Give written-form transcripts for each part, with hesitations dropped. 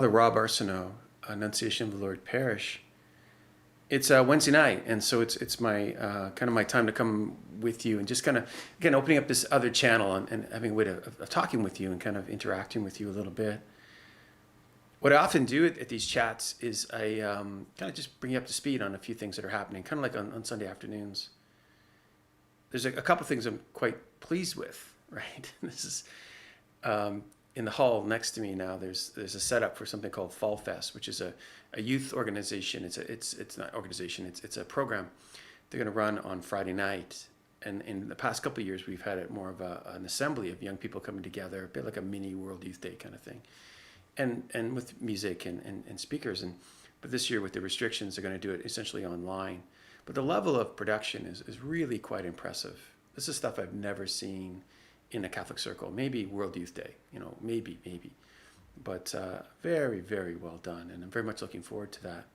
Father Rob Arsenault, Annunciation of the Lord Parish. It's Wednesday night, and so it's my kind of my time to come with you and just kind of again opening up this other channel and having a way of talking with you and kind of interacting with you a little bit. What I often do at these chats is I kind of just bring you up to speed on a few things that are happening, kind of like on Sunday afternoons. There's a couple things I'm quite pleased with, right? This is in the hall next to me now. There's a setup for something called Fall Fest, which is a youth organization. It's not organization. It's a program they're going to run on Friday night. And in the past couple of years, we've had it more of an assembly of young people coming together, a bit like a mini World Youth Day kind of thing, and with music and speakers. But this year with the restrictions, they're going to do it essentially online. But the level of production is really quite impressive. This is stuff I've never seen in a Catholic circle. Maybe World Youth Day, maybe. But very, very well done. And I'm very much looking forward to that.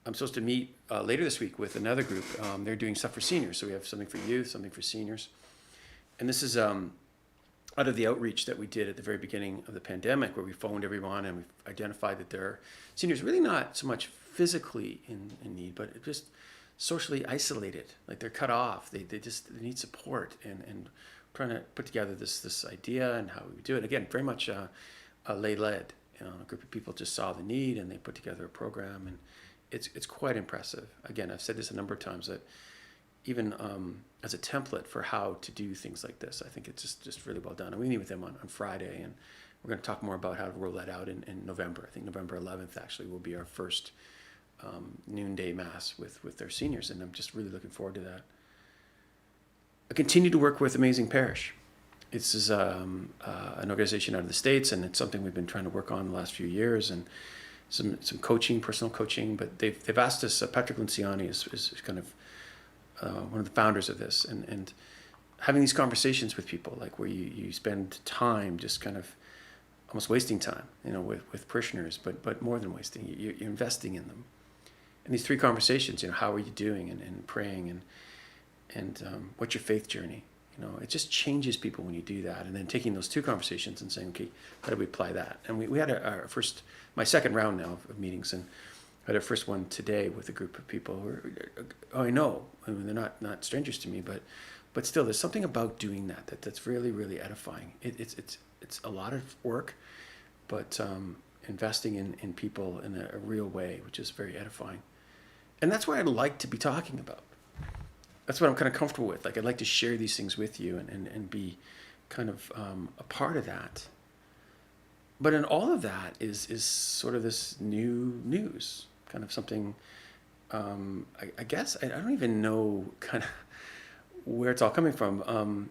I'm supposed to meet later this week with another group. They're doing stuff for seniors. So we have something for youth, something for seniors. And this is out of the outreach that we did at the very beginning of the pandemic, where we phoned everyone and we've identified that there are seniors really not so much physically in need, but just socially isolated. Like they're cut off. They need support and trying to put together this idea and how we do it. Again, very much lay led. A group of people just saw the need and they put together a program, and it's quite impressive. Again, I've said this a number of times that even as a template for how to do things like this, I think it's just really well done. And we meet with them on Friday, and we're going to talk more about how to roll that out in November. I think November 11th actually will be our first noonday mass with their seniors, and I'm just really looking forward to that. I continue to work with Amazing Parish. This is an organization out of the States, and it's something we've been trying to work on the last few years, and some coaching, personal coaching. But they've asked us. Patrick Luciani is kind of one of the founders of this, and having these conversations with people, like where you spend time just kind of almost wasting time, with parishioners, but more than wasting, you're investing in them. And these 3 conversations, how are you doing, and praying, and what's your faith journey? It just changes people when you do that. And then taking those 2 conversations and saying, okay, how do we apply that? And we had our first, my second round now of meetings, and I had our first one today with a group of people who I know. I mean, they're not strangers to me, but still, there's something about doing that's really, really edifying. It's a lot of work, but investing in people in a real way, which is very edifying. And that's what I'd like to be talking about. That's what I'm kind of comfortable with. Like, I'd like to share these things with you and be kind of a part of that. But in all of that is sort of this new news, kind of something, I guess, I don't even know kind of where it's all coming from.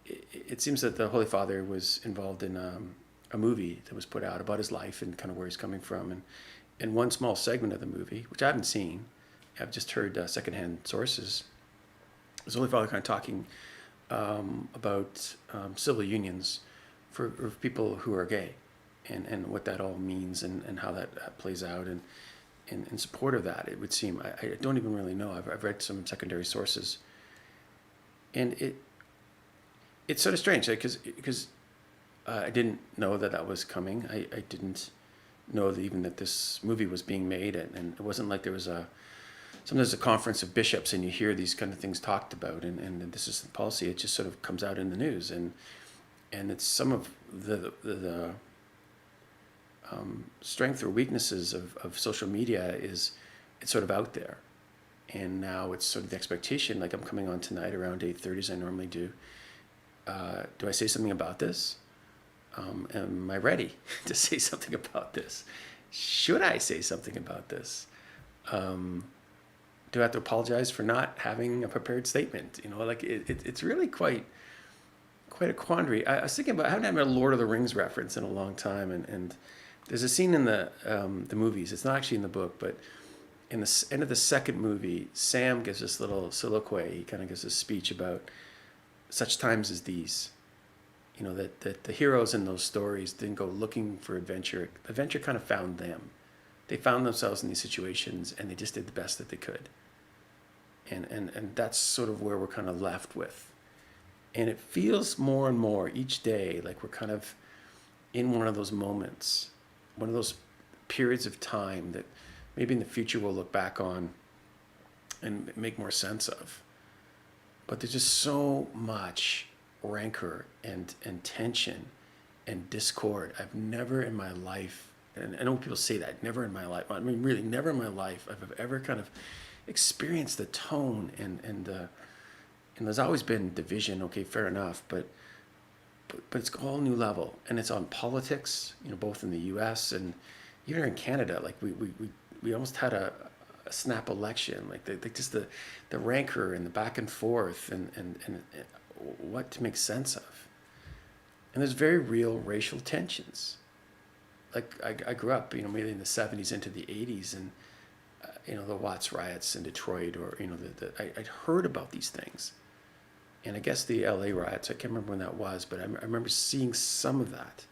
It seems that the Holy Father was involved in a movie that was put out about his life and kind of where he's coming from. And in one small segment of the movie, which I haven't seen, I've just heard secondhand sources, was the Holy Father kind of talking about civil unions for people who are gay, and what that all means, and how that plays out, and in support of that, it would seem. I don't even really know. I've read some secondary sources, and it's sort of strange, because I didn't know that was coming. I didn't know that this movie was being made, and it wasn't like there was sometimes a conference of bishops and you hear these kind of things talked about, and this is the policy. It just sort of comes out in the news, and it's some of the strength or weaknesses of social media is it's sort of out there, and now it's sort of the expectation. Like, I'm coming on tonight around 8:30 as I normally do. Do I say something about this? Am I ready to say something about this? Should I say something about this? Do I have to apologize for not having a prepared statement? It's really quite a quandary. I was thinking about, I haven't had a Lord of the Rings reference in a long time, and there's a scene in the movies. It's not actually in the book, but in the end of the second movie, Sam gives this little soliloquy. He kind of gives a speech about such times as these. That the heroes in those stories didn't go looking for adventure. Adventure kind of found them. They found themselves in these situations, and they just did the best that they could. And that's sort of where we're kind of left with. And it feels more and more each day like we're kind of in one of those moments one of those periods of time that maybe in the future we'll look back on and make more sense of. But there's just so much rancor and tension and discord. I've never in my life, and I know people say that, never in my life, I mean really never in my life I've ever kind of experienced the tone and there's always been division, okay, fair enough, but it's a whole new level, and it's on politics, both in the U.S. and even in Canada. Like we almost had a snap election, like just the rancor and the back and forth and what to make sense of. And there's very real racial tensions. Like I grew up, maybe in the 70s into the 80s, and the Watts riots in Detroit, or I'd heard about these things. And I guess the LA riots, I can't remember when that was, but I remember seeing some of that.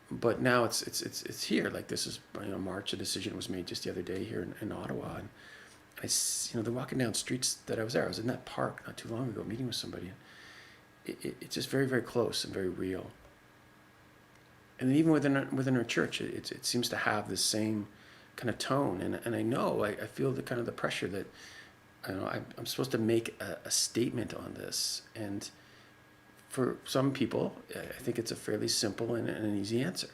But now it's here. Like this is, March, a decision was made just the other day here in Ottawa. And they're walking down streets that I was there. I was in that park not too long ago meeting with somebody. It's just very, very close and very real. And then even within our church, it seems to have the same kind of tone. And I know, I feel the kind of the pressure that, I'm supposed to make a statement on this. And for some people, I think it's a fairly simple and an easy answer.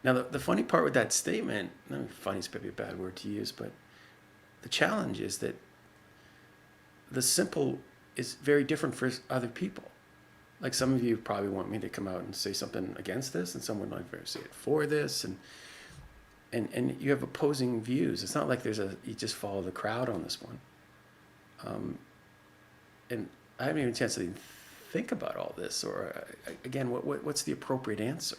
Now, the funny part with that statement, funny is probably a bad word to use, but the challenge is that the simple is very different for other people. Like some of you probably want me to come out and say something against this, and someone might say it for this, and you have opposing views. It's not like you just follow the crowd on this one. And I haven't even had a chance to even think about all this, or again, what's the appropriate answer?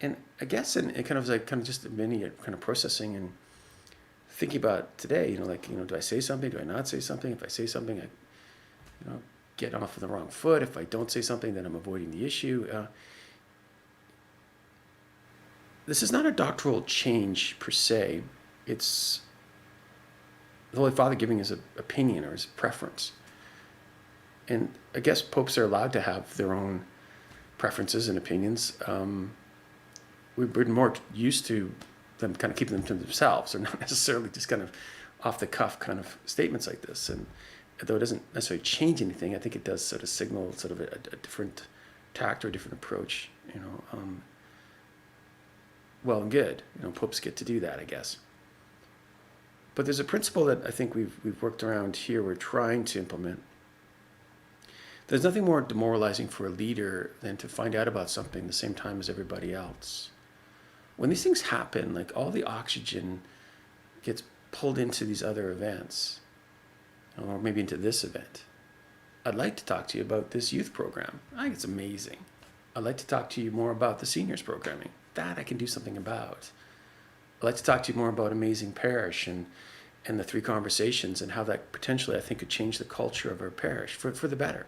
And I guess it kind of just a mini kind of processing and thinking about today, do I say something? Do I not say something? If I say something, I, get off on the wrong foot. If I don't say something, then I'm avoiding the issue. This is not a doctrinal change per se. It's the Holy Father giving his opinion or his preference. And I guess popes are allowed to have their own preferences and opinions. We've been more used to them kind of keeping them to themselves, or not necessarily just kind of off the cuff kind of statements like this. And though it doesn't necessarily change anything, I think it does sort of signal sort of a different tact or a different approach, well and good. Popes get to do that, I guess. But there's a principle that I think we've worked around here, we're trying to implement. There's nothing more demoralizing for a leader than to find out about something the same time as everybody else. When these things happen, like all the oxygen gets pulled into these other events, or maybe into this event. I'd like to talk to you about this youth program. I think it's amazing. I'd like to talk to you more about the seniors programming. That I can do something about. I'd like to talk to you more about Amazing Parish and the 3 conversations and how that potentially I think could change the culture of our parish for the better.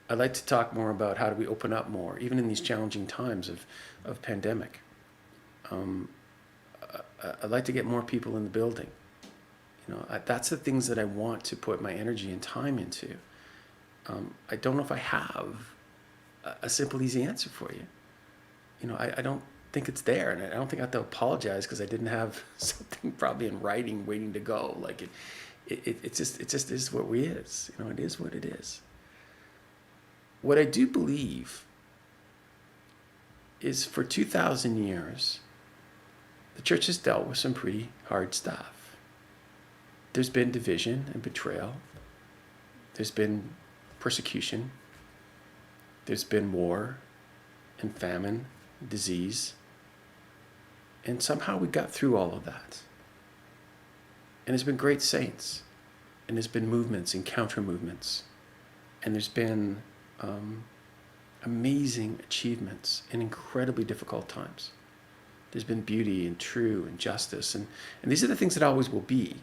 I'd like to talk more about how do we open up more, even in these challenging times of pandemic. I'd like to get more people in the building. That's the things that I want to put my energy and time into. I don't know if I have a simple, easy answer for you. I don't think it's there, and I don't think I have to apologize because I didn't have something probably in writing waiting to go. Like it just is what it is. It is what it is. What I do believe is for 2,000 years, the church has dealt with some pretty hard stuff. There's been division and betrayal. There's been persecution. There's been war and famine, disease. And somehow we got through all of that. And there's been great saints. And there's been movements and counter movements. And there's been amazing achievements in incredibly difficult times. There's been beauty and true and justice. And these are the things that always will be.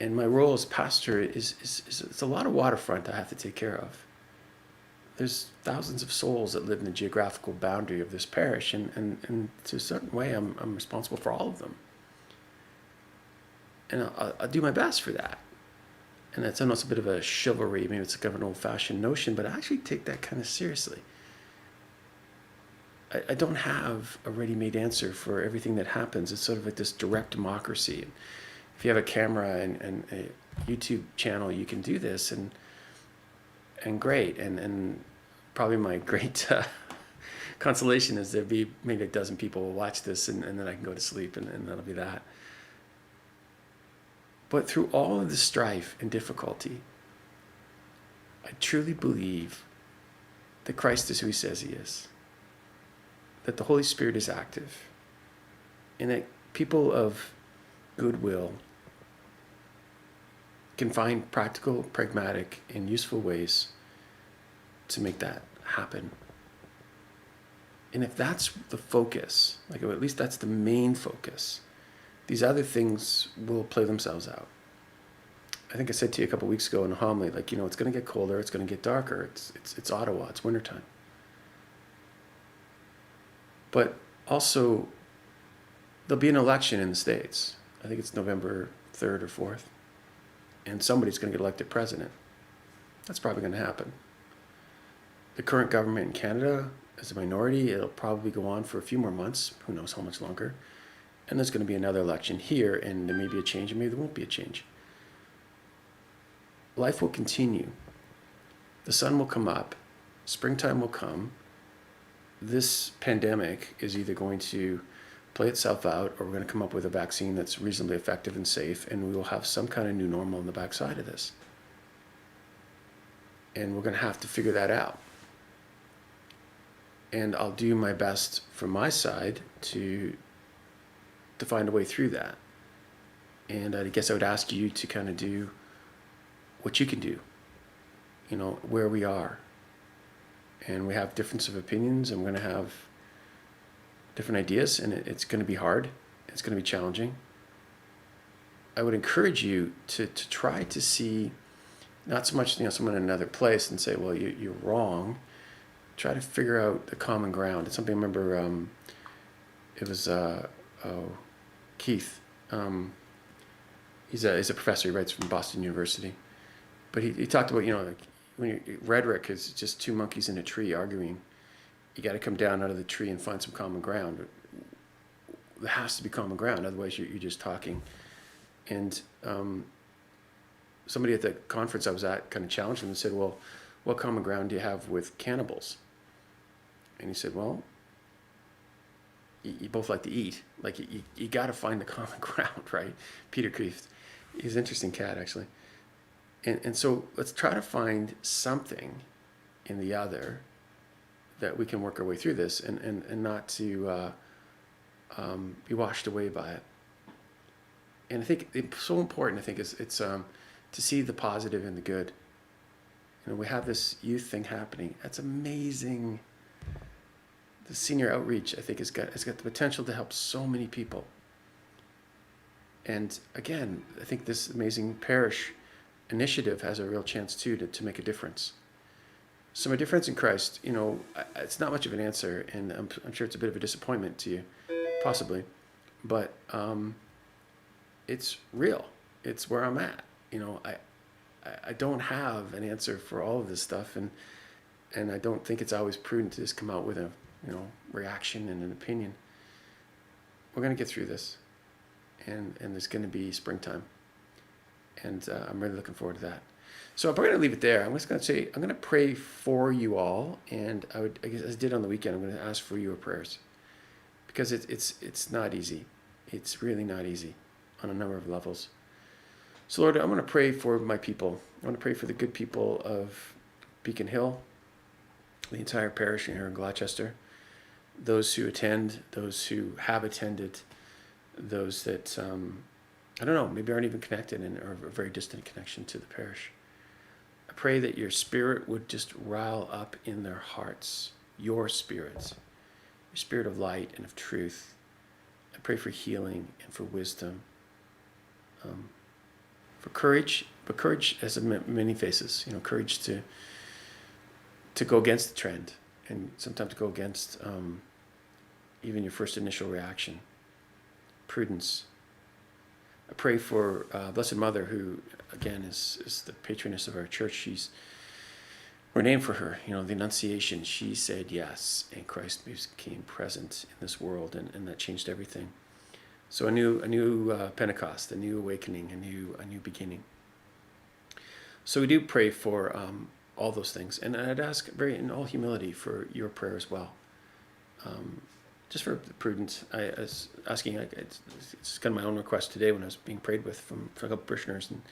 And my role as pastor is it's a lot of waterfront I have to take care of. There's thousands of souls that live in the geographical boundary of this parish, and to a certain way, I'm responsible for all of them. And I'll do my best for that. And that's almost a bit of a chivalry, maybe it's kind of an old-fashioned notion, but I actually take that kind of seriously. I don't have a ready-made answer for everything that happens. It's sort of like this direct democracy. If you have a camera and a YouTube channel, you can do this, and great. And probably my great consolation is there'll be maybe a dozen people will watch this, and then I can go to sleep, and that'll be that. But through all of the strife and difficulty, I truly believe that Christ is who he says he is, that the Holy Spirit is active, and that people of goodwill can find practical, pragmatic, and useful ways to make that happen. And if that's the focus, like at least that's the main focus, these other things will play themselves out. I think I said to you a couple of weeks ago in a homily, like, it's going to get colder, it's going to get darker. It's Ottawa, it's wintertime. But also, there'll be an election in the States. I think it's November 3rd or 4th. And somebody's going to get elected president. That's probably going to happen. The current government in Canada is a minority. It'll probably go on for a few more months. Who knows how much longer. And there's going to be another election here, and there may be a change, and maybe there won't be a change. Life will continue. The sun will come up. Springtime will come. This pandemic is either going to play itself out, or we're going to come up with a vaccine that's reasonably effective and safe, and we will have some kind of new normal on the backside of this. And we're going to have to figure that out. And I'll do my best from my side to find a way through that. And I guess I would ask you to kind of do what you can do, where we are. And we have difference of opinions, and we're going to have different ideas, and it's going to be hard. It's going to be challenging. I would encourage you to try to see not so much someone in another place and say, well, you're wrong. Try to figure out the common ground. It's something I remember. It was Keith. He's a professor. He writes from Boston University, but he talked about when rhetoric is just two monkeys in a tree arguing. You got to come down out of the tree and find some common ground. There has to be common ground, otherwise you're just talking. And somebody at the conference I was at kind of challenged him and said, well, what common ground do you have with cannibals? And he said, well, you both like to eat. Like, you got to find the common ground, right? Peter Kreeft. He's an interesting cat, actually. And so let's try to find something in the other that we can work our way through this, and not to be washed away by it. And I think it's so important. I think it's to see the positive and the good. We have this youth thing happening. That's amazing. The senior outreach, I think, has got the potential to help so many people. And again, I think this amazing parish initiative has a real chance too to make a difference. So my difference in Christ, it's not much of an answer, and I'm sure it's a bit of a disappointment to you, possibly, but it's real. It's where I'm at. I don't have an answer for all of this stuff, and I don't think it's always prudent to just come out with a reaction and an opinion. We're going to get through this, and there's going to be springtime, and I'm really looking forward to that. So I'm going to leave it there. I'm just going to say, I'm going to pray for you all, and I guess as I did on the weekend, I'm going to ask for your prayers, because it's not easy. It's really not easy on a number of levels. So Lord, I'm going to pray for my people. I want to pray for the good people of Beacon Hill, the entire parish here in Gloucester, those who attend, those who have attended, those that, I don't know, maybe aren't even connected and are a very distant connection to the parish. I pray that your spirit would just rile up in their hearts, your spirits, your spirit of light and of truth. I pray for healing and for wisdom, for courage, but courage has many faces. Courage to go against the trend, and sometimes go against even your first initial reaction. Prudence. I pray for Blessed Mother, who again is the patroness of our church. She's were named for her. You know, the Annunciation, she said yes, and Christ became present in this world, and that changed everything. So a new Pentecost, a new awakening, a new beginning. So we do pray for all those things, and I'd ask very in all humility for your prayer as well. Just for prudence, I was asking, like, it's kind of my own request today when I was being prayed with from a couple parishioners, and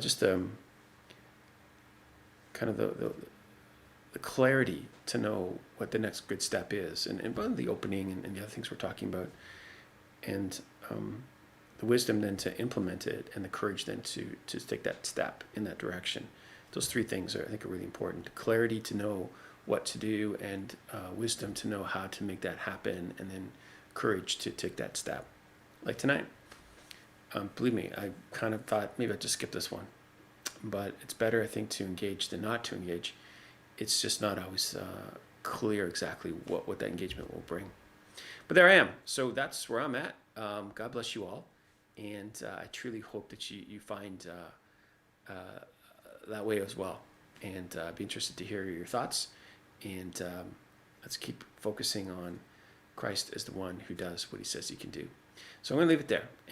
just kind of the clarity to know what the next good step is, and both the opening and the other things we're talking about, and the wisdom then to implement it, and the courage then to take that step in that direction. Those three things I think are really important: clarity to know what to do, and wisdom to know how to make that happen, and then courage to take that step. Like tonight, believe me, I kind of thought maybe I'd just skip this one, but it's better, I think, to engage than not to engage. It's just not always clear exactly what that engagement will bring. But there I am. So that's where I'm at. God bless you all, and I truly hope that you find that way as well. And be interested to hear your thoughts. And let's keep focusing on Christ as the one who does what he says he can do. So I'm going to leave it there. And